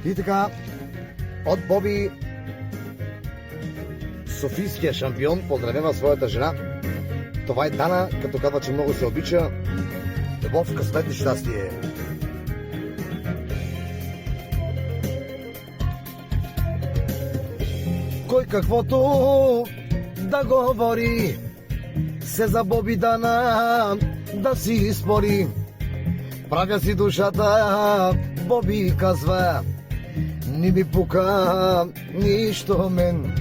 И така, от Боби, софийския шампион, поздравява своята жена. Това е Дана, като казва, че много се обича. Любов, късмет и щастие. Кой каквото да говори, се за Боби Дана да си спори. Правя си душата, Боби казва, не ми пука нищо мен.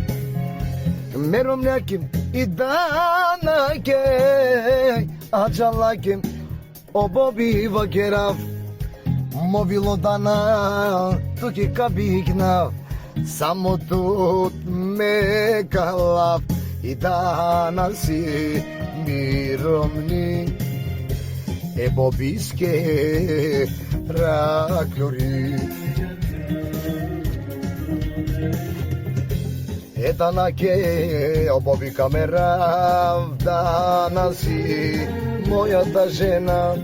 Мером няким и Данаке, аджалаким, о Боби вакерав. Мовило Дана, туки кабигнав, само тут ме калав. И Дана си миромни, е бобиске раклори. Е Данаке, о Боби камера, Дана си моята жена.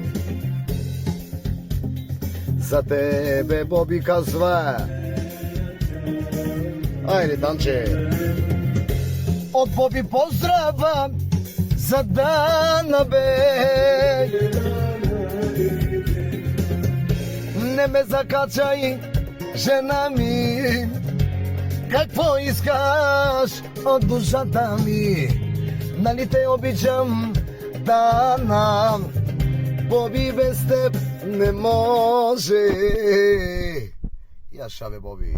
За тебе Боби казва, айде Данче. От Боби поздрава за Дана бе. Не ме закачай, жена ми, какво искаш от душата ми? Нали те обичам, Дана, Боби без теб не може. Я шабе, Боби.